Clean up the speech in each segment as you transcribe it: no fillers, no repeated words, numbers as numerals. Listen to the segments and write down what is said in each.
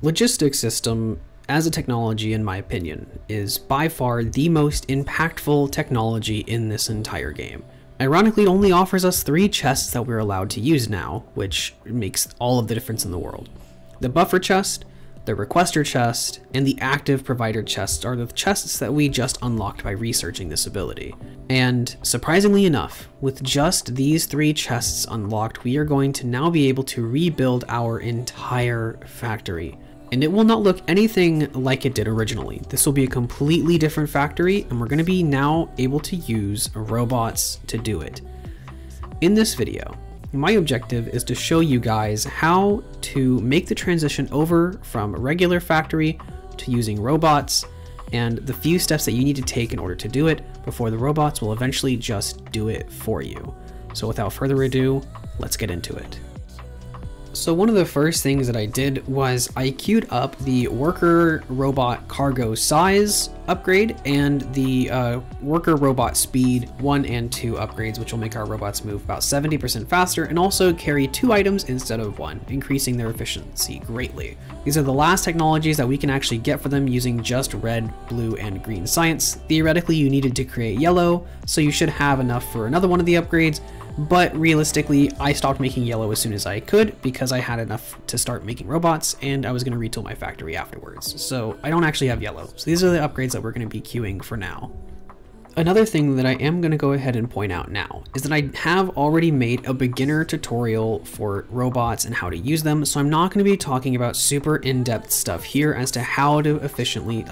Logistics system, as a technology in my opinion, is by far the most impactful technology in this entire game. Ironically, it only offers us 3 chests that we're allowed to use now, which makes all of the difference in the world. The buffer chest, the requester chest, and the active provider chests are the chests that we just unlocked by researching this ability. And surprisingly enough, with just these 3 chests unlocked, we are going to now be able to rebuild our entire factory. And it will not look anything like it did originally. This will be a completely different factory, and we're going to be now able to use robots to do it. In this video, my objective is to show you guys how to make the transition over from a regular factory to using robots, and the few steps that you need to take in order to do it before the robots will eventually just do it for you. So without further ado, let's get into it. So one of the first things that I did was I queued up the worker robot cargo size upgrade and the worker robot speed 1 and 2 upgrades, which will make our robots move about 70% faster and also carry 2 items instead of 1, increasing their efficiency greatly. These are the last technologies that we can actually get for them using just red, blue, and green science. Theoretically, you needed to create yellow, so you should have enough for another one of the upgrades. But realistically, I stopped making yellow as soon as I could because I had enough to start making robots and I was going to retool my factory afterwards. So I don't actually have yellow. So these are the upgrades that we're going to be queuing for now. Another thing that I am going to go ahead and point out now is that I have already made a beginner tutorial for robots and how to use them. So I'm not going to be talking about super in-depth stuff here as to how to efficiently,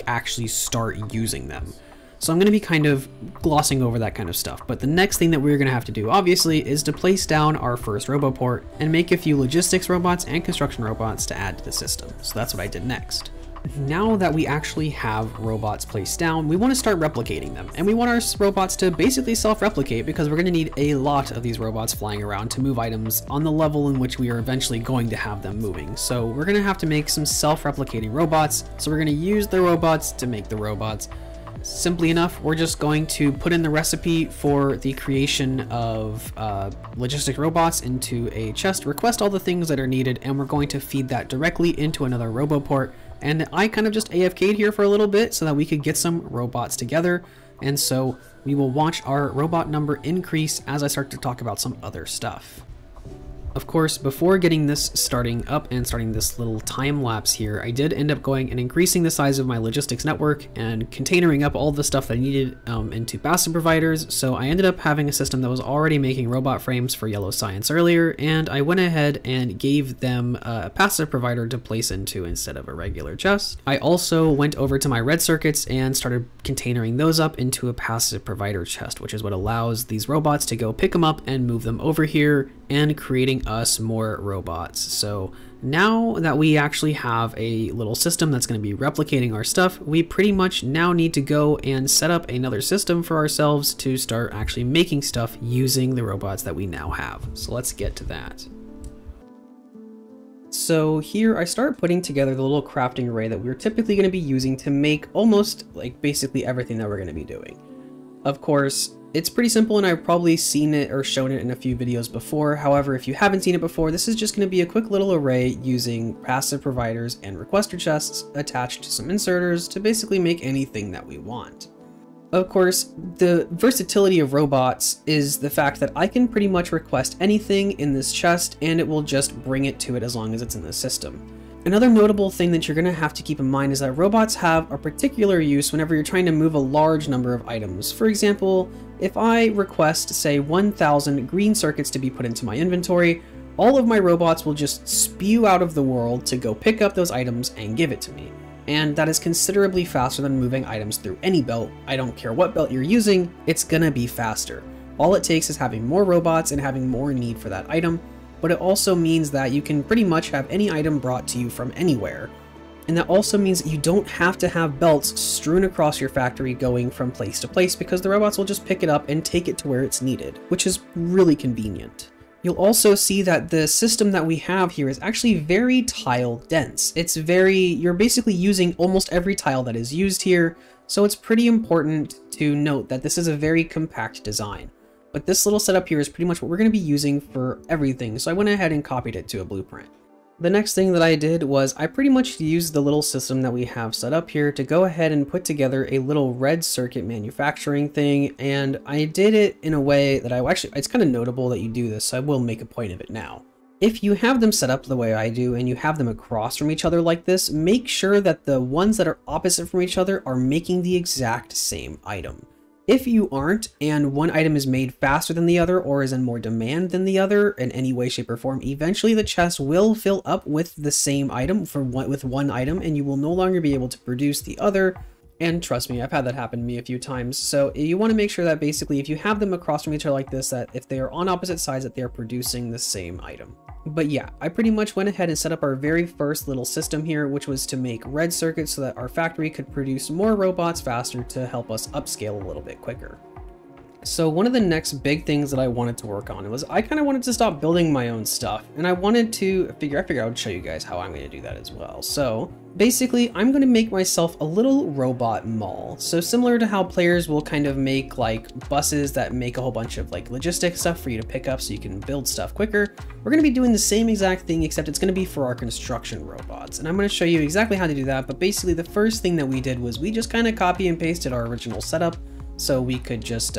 actually start using them. So I'm going to be kind of glossing over that kind of stuff, but the next thing that we're going to have to do, obviously, is to place down our first roboport and make a few logistics robots and construction robots to add to the system. So that's what I did next. Now that we actually have robots placed down, we want to start replicating them, and we want our robots to basically self-replicate because we're going to need a lot of these robots flying around to move items on the level in which we are eventually going to have them moving. So we're going to have to make some self-replicating robots, so we're going to use the robots to make the robots. Simply enough, we're just going to put in the recipe for the creation of logistic robots into a chest, request all the things that are needed, and we're going to feed that directly into another roboport. And I kind of just AFK'd here for a little bit so that we could get some robots together. And so we will watch our robot number increase as I start to talk about some other stuff. Of course, before getting this starting up and starting this little time lapse here, I did end up going and increasing the size of my logistics network and containering up all the stuff that I needed into passive providers. So I ended up having a system that was already making robot frames for yellow science earlier, and I went ahead and gave them a passive provider to place into instead of a regular chest. I also went over to my red circuits and started containering those up into a passive provider chest, which is what allows these robots to go pick them up and move them over here and creating us more robots. So now that we actually have a little system that's going to be replicating our stuff, we pretty much now need to go and set up another system for ourselves to start actually making stuff using the robots that we now have. So let's get to that. So here I start putting together the little crafting array that we're typically going to be using to make almost like basically everything that we're going to be doing. Of course, it's pretty simple and I've probably seen it or shown it in a few videos before. However, if you haven't seen it before, this is just going to be a quick little array using passive providers and requester chests attached to some inserters to basically make anything that we want. Of course, the versatility of robots is the fact that I can pretty much request anything in this chest and it will just bring it to it as long as it's in the system. Another notable thing that you're going to have to keep in mind is that robots have a particular use whenever you're trying to move a large number of items. For example, if I request, say, 1,000 green circuits to be put into my inventory, all of my robots will just spew out of the world to go pick up those items and give it to me. And that is considerably faster than moving items through any belt. I don't care what belt you're using, it's gonna be faster. All it takes is having more robots and having more need for that item, but it also means that you can pretty much have any item brought to you from anywhere. And that also means that you don't have to have belts strewn across your factory going from place to place, because the robots will just pick it up and take it to where it's needed, which is really convenient. You'll also see that the system that we have here is actually very tile dense. You're basically using almost every tile that is used here, so it's pretty important to note that this is a very compact design. But this little setup here is pretty much what we're going to be using for everything, so I went ahead and copied it to a blueprint. The next thing that I did was I pretty much used the little system that we have set up here to go ahead and put together a little red circuit manufacturing thing, and I did it in a way that it's kind of notable that you do this, so I will make a point of it now. If you have them set up the way I do and you have them across from each other like this, make sure that the ones that are opposite from each other are making the exact same item. If you aren't, and one item is made faster than the other or is in more demand than the other in any way, shape, or form, eventually the chest will fill up with the same item with one item, and you will no longer be able to produce the other. And trust me, I've had that happen to me a few times. So you want to make sure that basically if you have them across from each other like this, that if they are on opposite sides, that they are producing the same item. But yeah, I pretty much went ahead and set up our very first little system here, which was to make red circuits so that our factory could produce more robots faster to help us upscale a little bit quicker. So one of the next big things that I wanted to work on was I kind of wanted to stop building my own stuff, and I wanted to I figured I would show you guys how I'm going to do that as well. So basically I'm going to make myself a little robot mall. So similar to how players will kind of make like buses that make a whole bunch of like logistic stuff for you to pick up so you can build stuff quicker, we're going to be doing the same exact thing, except it's going to be for our construction robots. And I'm going to show you exactly how to do that. But basically the first thing that we did was we just kind of copy and pasted our original setup, so we could just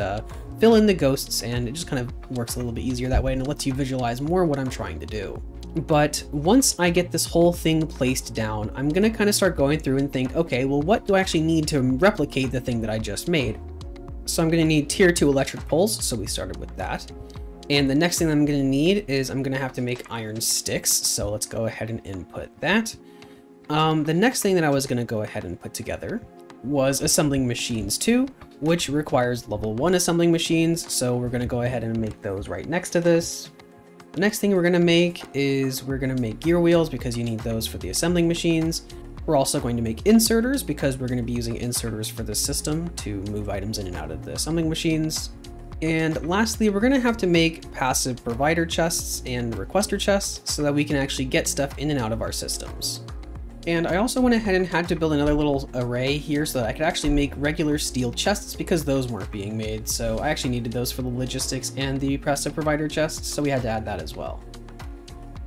fill in the ghosts, and it just kind of works a little bit easier that way, and it lets you visualize more what I'm trying to do. But once I get this whole thing placed down, I'm gonna kind of start going through and think, okay, well, what do I actually need to replicate the thing that I just made? So I'm gonna need tier 2 electric poles, so we started with that. And the next thing I'm gonna need is I'm gonna have to make iron sticks, so let's go ahead and input that. The next thing that I was gonna go ahead and put together was assembling machines 2, which requires level 1 assembling machines, so we're going to go ahead and make those right next to this. The next thing we're going to make is we're going to make gear wheels, because you need those for the assembling machines. We're also going to make inserters, because we're going to be using inserters for the system to move items in and out of the assembling machines. And lastly, we're going to have to make passive provider chests and requester chests so that we can actually get stuff in and out of our systems. And I also went ahead and had to build another little array here so that I could actually make regular steel chests, because those weren't being made. So I actually needed those for the logistics and the passive provider chests, so we had to add that as well.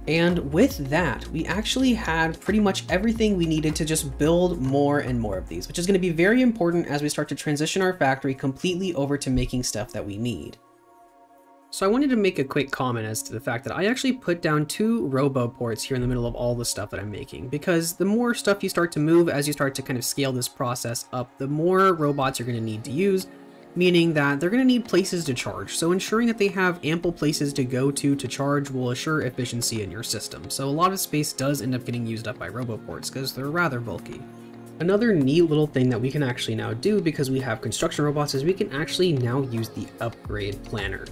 And with that, we actually had pretty much everything we needed to just build more and more of these, which is going to be very important as we start to transition our factory completely over to making stuff that we need. So I wanted to make a quick comment as to the fact that I actually put down 2 robo ports here in the middle of all the stuff that I'm making, because the more stuff you start to move as you start to kind of scale this process up, the more robots you're going to need to use, meaning that they're going to need places to charge. So ensuring that they have ample places to go to charge will assure efficiency in your system. So a lot of space does end up getting used up by robo ports because they're rather bulky. Another neat little thing that we can actually now do, because we have construction robots, is we can actually now use the upgrade planner.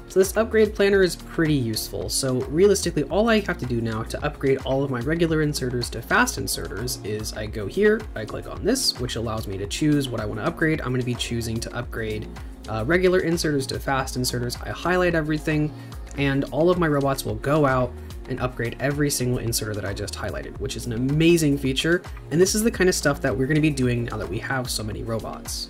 So this upgrade planner is pretty useful. So realistically, all I have to do now to upgrade all of my regular inserters to fast inserters is I go here, I click on this, which allows me to choose what I want to upgrade. I'm going to be choosing to upgrade regular inserters to fast inserters. I highlight everything, and all of my robots will go out and upgrade every single inserter that I just highlighted, which is an amazing feature. And this is the kind of stuff that we're going to be doing now that we have so many robots.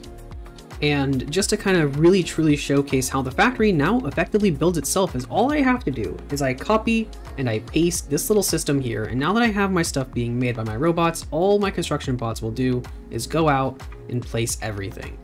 And just to kind of really truly showcase how the factory now effectively builds itself, is all I have to do is I copy and I paste this little system here. And now that I have my stuff being made by my robots, all my construction bots will do is go out and place everything.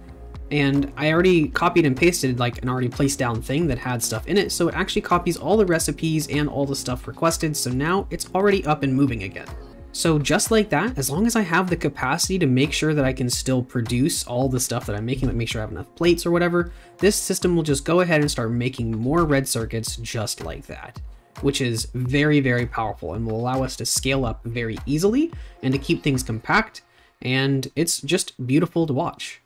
And I already copied and pasted like an already placed down thing that had stuff in it. So it actually copies all the recipes and all the stuff requested. So now it's already up and moving again. So just like that, as long as I have the capacity to make sure that I can still produce all the stuff that I'm making, like make sure I have enough plates or whatever, this system will just go ahead and start making more red circuits just like that, which is very, very powerful and will allow us to scale up very easily and to keep things compact. And it's just beautiful to watch.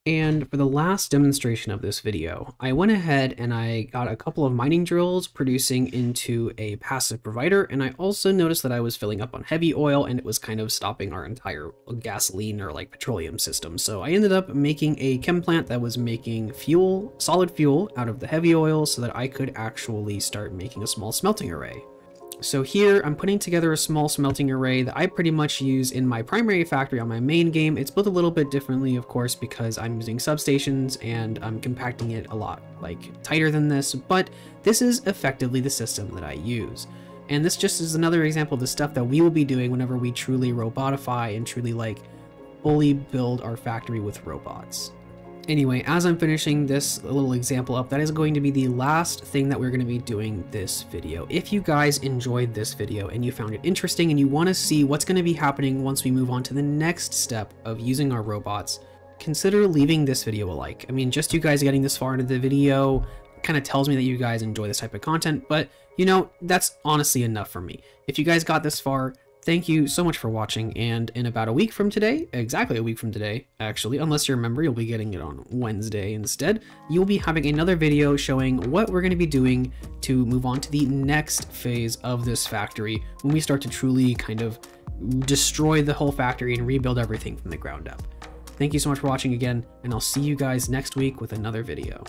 And for the last demonstration of this video, I went ahead and I got a couple of mining drills producing into a passive provider, and I also noticed that I was filling up on heavy oil and it was kind of stopping our entire gasoline or like petroleum system. So I ended up making a chem plant that was making fuel, solid fuel, out of the heavy oil so that I could actually start making a small smelting array. So here I'm putting together a small smelting array that I pretty much use in my primary factory on my main game. It's built a little bit differently, of course, because I'm using substations and I'm compacting it a lot like tighter than this, but this is effectively the system that I use. And this just is another example of the stuff that we will be doing whenever we truly robotify and truly like fully build our factory with robots. Anyway, as I'm finishing this little example up, that is going to be the last thing that we're going to be doing this video. If you guys enjoyed this video and you found it interesting and you want to see what's going to be happening once we move on to the next step of using our robots, consider leaving this video a like. I mean, just you guys getting this far into the video kind of tells me that you guys enjoy this type of content, but you know, that's honestly enough for me. If you guys got this far, thank you so much for watching, and in about a week from today, exactly a week from today, actually, unless you remember, you'll be getting it on Wednesday instead, you'll be having another video showing what we're going to be doing to move on to the next phase of this factory when we start to truly kind of destroy the whole factory and rebuild everything from the ground up. Thank you so much for watching again, and I'll see you guys next week with another video.